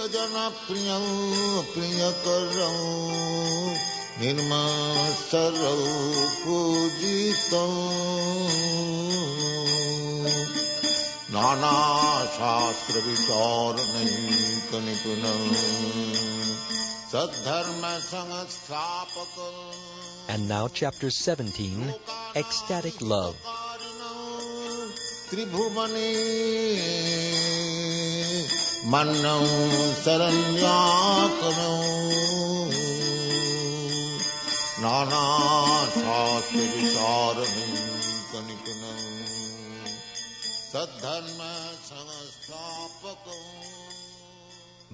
janapriyam priyakaram nirmasaram pujitam nana shastra vicharanayika nipunam sadharma sanghastapakam. And now chapter 17, Ecstatic Love. Tribhuvane mannam saranyakanam nana shastra vicharanayika nipunam sadharma sanghastapakam.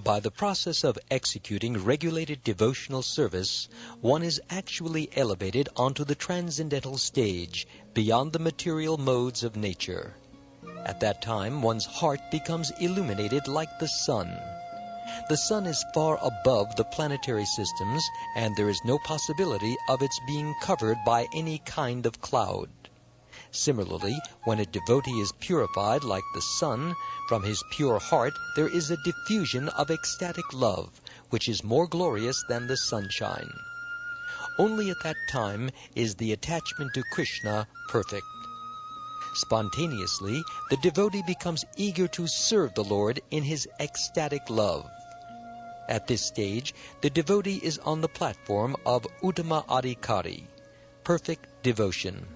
By the process of executing regulated devotional service, one is actually elevated onto the transcendental stage, beyond the material modes of nature. At that time, one's heart becomes illuminated like the sun. The sun is far above the planetary systems, and there is no possibility of its being covered by any kind of cloud. Similarly, when a devotee is purified like the sun, from his pure heart there is a diffusion of ecstatic love, which is more glorious than the sunshine. Only at that time is the attachment to Krishna perfect. Spontaneously, the devotee becomes eager to serve the Lord in his ecstatic love. At this stage, the devotee is on the platform of Uttama Adhikari, perfect devotion.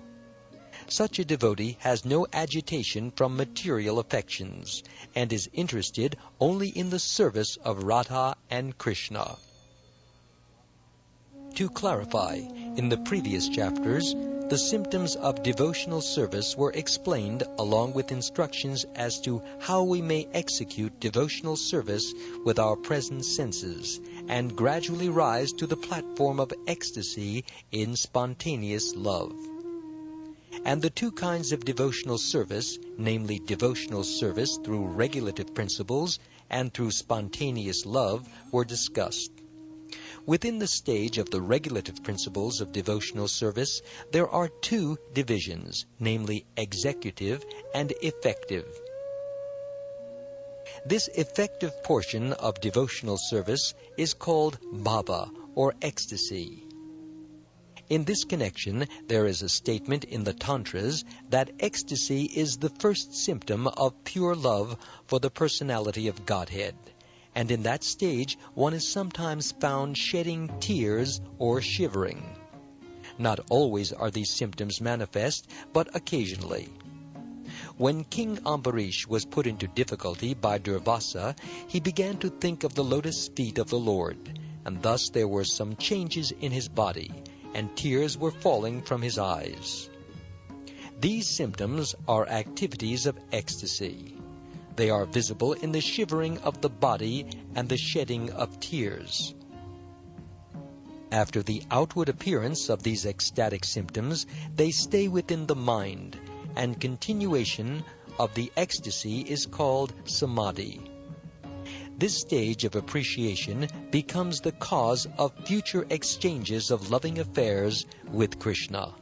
Such a devotee has no agitation from material affections and is interested only in the service of Radha and Krishna. To clarify, in the previous chapters, the symptoms of devotional service were explained along with instructions as to how we may execute devotional service with our present senses and gradually rise to the platform of ecstasy in spontaneous love. And the two kinds of devotional service, namely devotional service through regulative principles and through spontaneous love, were discussed. Within the stage of the regulative principles of devotional service, there are two divisions, namely executive and effective. This effective portion of devotional service is called bhava, or ecstasy. In this connection, there is a statement in the Tantras that ecstasy is the first symptom of pure love for the personality of Godhead, and in that stage one is sometimes found shedding tears or shivering. Not always are these symptoms manifest, but occasionally. When King Ambarish was put into difficulty by Durvasa, he began to think of the lotus feet of the Lord, and thus there were some changes in his body, and tears were falling from his eyes. These symptoms are activities of ecstasy. They are visible in the shivering of the body and the shedding of tears. After the outward appearance of these ecstatic symptoms, they stay within the mind, and continuation of the ecstasy is called samadhi. This stage of appreciation becomes the cause of future exchanges of loving affairs with Krishna.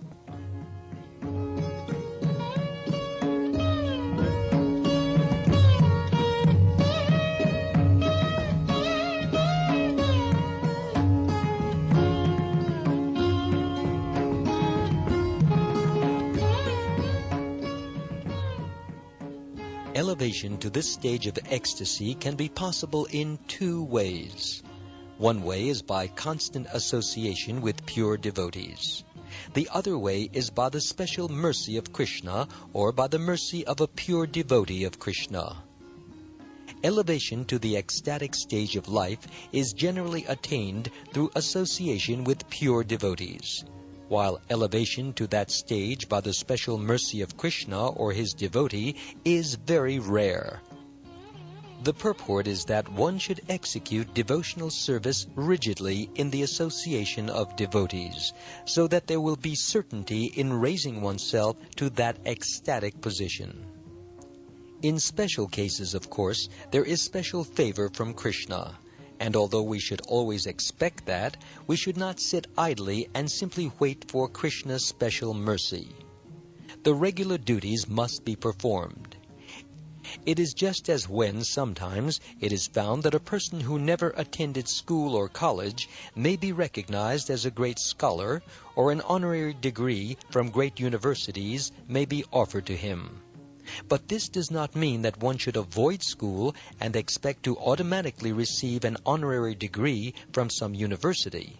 Elevation to this stage of ecstasy can be possible in two ways. One way is by constant association with pure devotees. The other way is by the special mercy of Krishna, or by the mercy of a pure devotee of Krishna. Elevation to the ecstatic stage of life is generally attained through association with pure devotees, while elevation to that stage by the special mercy of Krishna or his devotee is very rare. The purport is that one should execute devotional service rigidly in the association of devotees, so that there will be certainty in raising oneself to that ecstatic position. In special cases, of course, there is special favor from Krishna, and although we should always expect that, we should not sit idly and simply wait for Krishna's special mercy. The regular duties must be performed. It is just as when, sometimes, it is found that a person who never attended school or college may be recognized as a great scholar, or an honorary degree from great universities may be offered to him. But this does not mean that one should avoid school and expect to automatically receive an honorary degree from some university.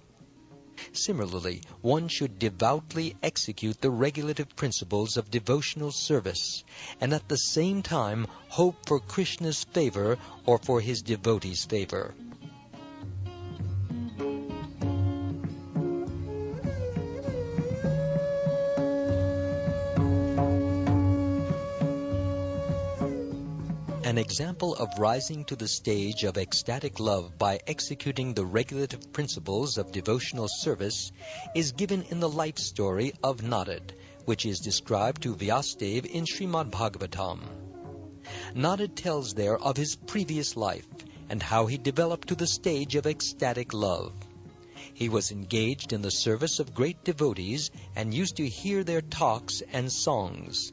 Similarly, one should devoutly execute the regulative principles of devotional service, and at the same time hope for Krishna's favor or for his devotees' favor. An example of rising to the stage of ecstatic love by executing the regulative principles of devotional service is given in the life story of Narrated, which is described to Vyasadeva in Srimad Bhagavatam. Narrated tells there of his previous life and how he developed to the stage of ecstatic love. He was engaged in the service of great devotees and used to hear their talks and songs.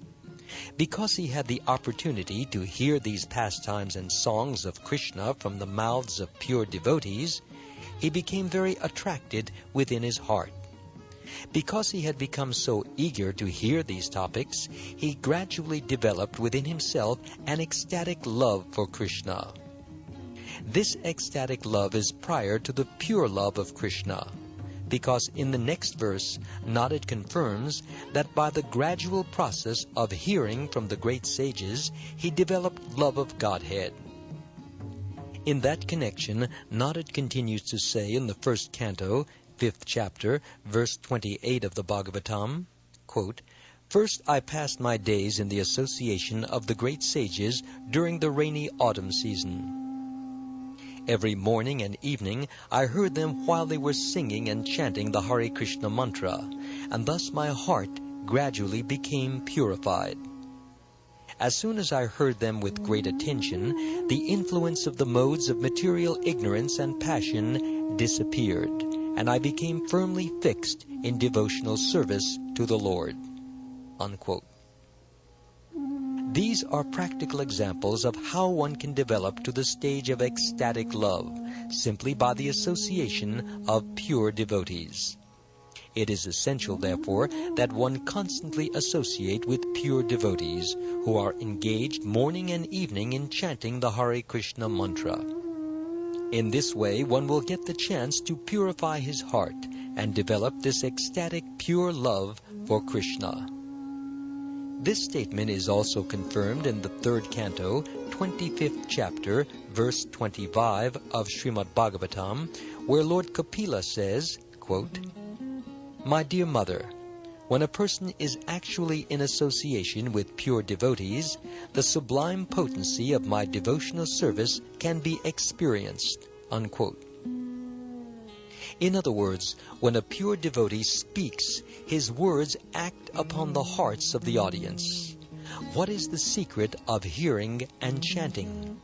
Because he had the opportunity to hear these pastimes and songs of Krishna from the mouths of pure devotees, he became very attracted within his heart. Because he had become so eager to hear these topics, he gradually developed within himself an ecstatic love for Krishna. This ecstatic love is prior to the pure love of Krishna, because in the next verse, Narrated confirms that by the gradual process of hearing from the great sages, he developed love of Godhead. In that connection, Narrated continues to say in the first canto, 5th chapter, verse 28 of the Bhagavatam, quote, "First I passed my days in the association of the great sages during the rainy autumn season. Every morning and evening I heard them while they were singing and chanting the Hare Krishna mantra, and thus my heart gradually became purified. As soon as I heard them with great attention, the influence of the modes of material ignorance and passion disappeared, and I became firmly fixed in devotional service to the Lord." Unquote. These are practical examples of how one can develop to the stage of ecstatic love, simply by the association of pure devotees. It is essential, therefore, that one constantly associate with pure devotees who are engaged morning and evening in chanting the Hare Krishna mantra. In this way, one will get the chance to purify his heart and develop this ecstatic pure love for Krishna. This statement is also confirmed in the 3rd canto, 25th chapter, verse 25 of Srimad Bhagavatam, where Lord Kapila says, quote, "My dear mother, when a person is actually in association with pure devotees, the sublime potency of my devotional service can be experienced." Unquote. In other words, when a pure devotee speaks, his words act upon the hearts of the audience. What is the secret of hearing and chanting?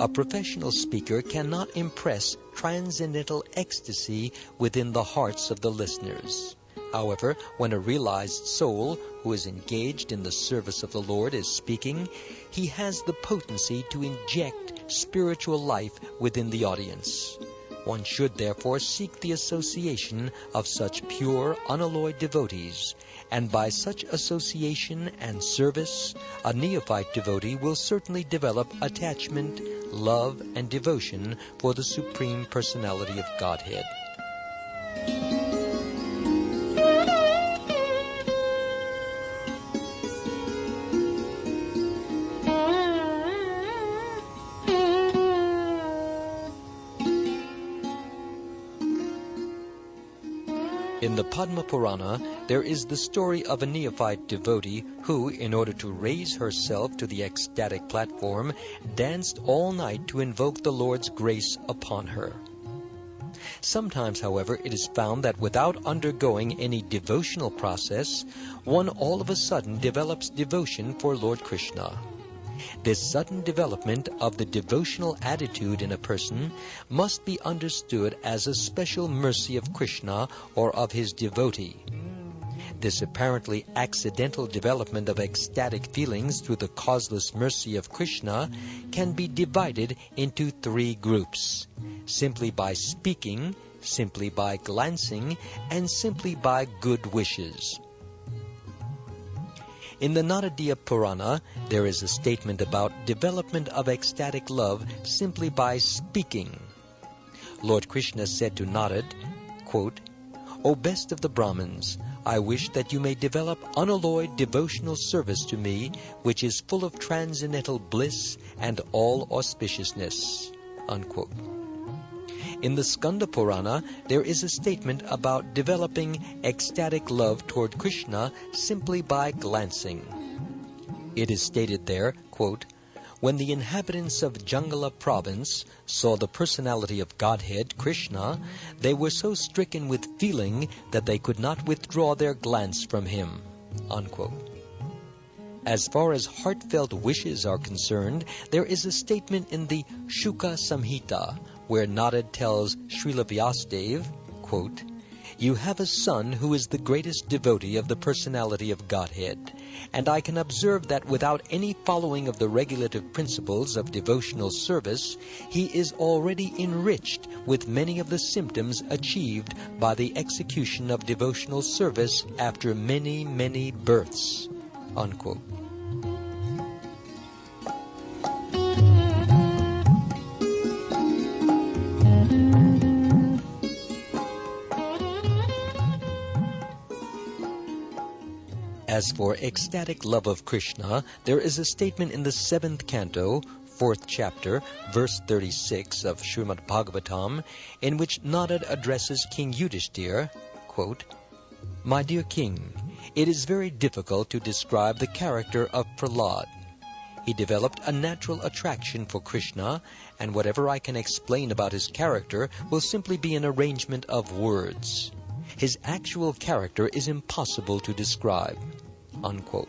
A professional speaker cannot impress transcendental ecstasy within the hearts of the listeners. However, when a realized soul who is engaged in the service of the Lord is speaking, he has the potency to inject spiritual life within the audience. One should therefore seek the association of such pure, unalloyed devotees, and by such association and service, a neophyte devotee will certainly develop attachment, love, and devotion for the Supreme Personality of Godhead. In the Padma Purana, there is the story of a neophyte devotee who, in order to raise herself to the ecstatic platform, danced all night to invoke the Lord's grace upon her. Sometimes, however, it is found that without undergoing any devotional process, one all of a sudden develops devotion for Lord Krishna. This sudden development of the devotional attitude in a person must be understood as a special mercy of Krishna or of his devotee. This apparently accidental development of ecstatic feelings through the causeless mercy of Krishna can be divided into three groups: simply by speaking, simply by glancing, and simply by good wishes. In the Narrated Purana, there is a statement about development of ecstatic love simply by speaking. Lord Krishna said to Narad, quote, "O best of the Brahmins, I wish that you may develop unalloyed devotional service to me, which is full of transcendental bliss and all auspiciousness." Unquote. In the Skanda Purana, there is a statement about developing ecstatic love toward Krishna simply by glancing. It is stated there, quote, "When the inhabitants of Jangala province saw the personality of Godhead, Krishna, they were so stricken with feeling that they could not withdraw their glance from him." Unquote. As far as heartfelt wishes are concerned, there is a statement in the Shuka Samhita, where Narad tells Srila Vyasadeva, quote, "You have a son who is the greatest devotee of the personality of Godhead, and I can observe that without any following of the regulative principles of devotional service, he is already enriched with many of the symptoms achieved by the execution of devotional service after many, many births." Unquote. As for ecstatic love of Krishna, there is a statement in the 7th canto, 4th chapter, verse 36 of Srimad Bhagavatam, in which Narad addresses King Yudhishthira, quote, "My dear king, it is very difficult to describe the character of Prahlad. He developed a natural attraction for Krishna, and whatever I can explain about his character will simply be an arrangement of words. His actual character is impossible to describe." Unquote.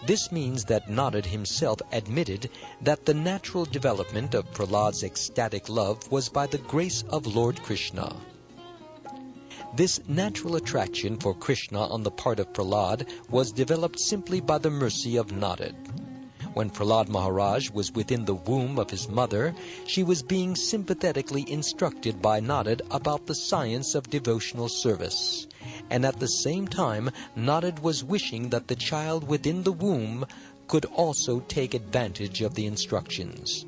This means that Narad himself admitted that the natural development of Prahlad's ecstatic love was by the grace of Lord Krishna. This natural attraction for Krishna on the part of Prahlad was developed simply by the mercy of Narad. When Prahlad Maharaj was within the womb of his mother, she was being sympathetically instructed by Narad about the science of devotional service. And at the same time, Narad was wishing that the child within the womb could also take advantage of the instructions.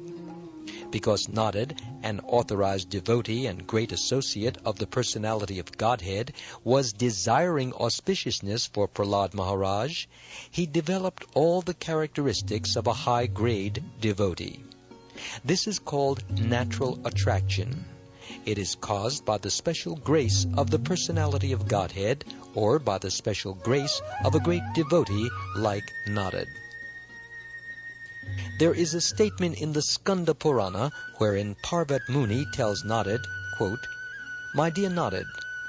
Because Narad, an authorized devotee and great associate of the personality of Godhead, was desiring auspiciousness for Prahlad Maharaj, he developed all the characteristics of a high-grade devotee. This is called natural attraction. It is caused by the special grace of the personality of Godhead, or by the special grace of a great devotee like Narad. There is a statement in the Skanda Purana wherein Parvat Muni tells Narad, quote, "My dear Narad,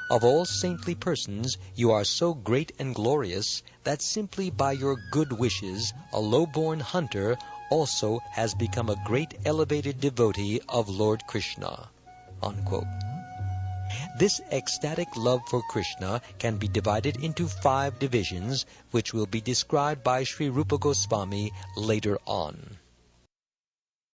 of all saintly persons you are so great and glorious that simply by your good wishes a low-born hunter also has become a great elevated devotee of Lord Krishna." Unquote. This ecstatic love for Krishna can be divided into 5 divisions, which will be described by Sri Rupa Goswami later on.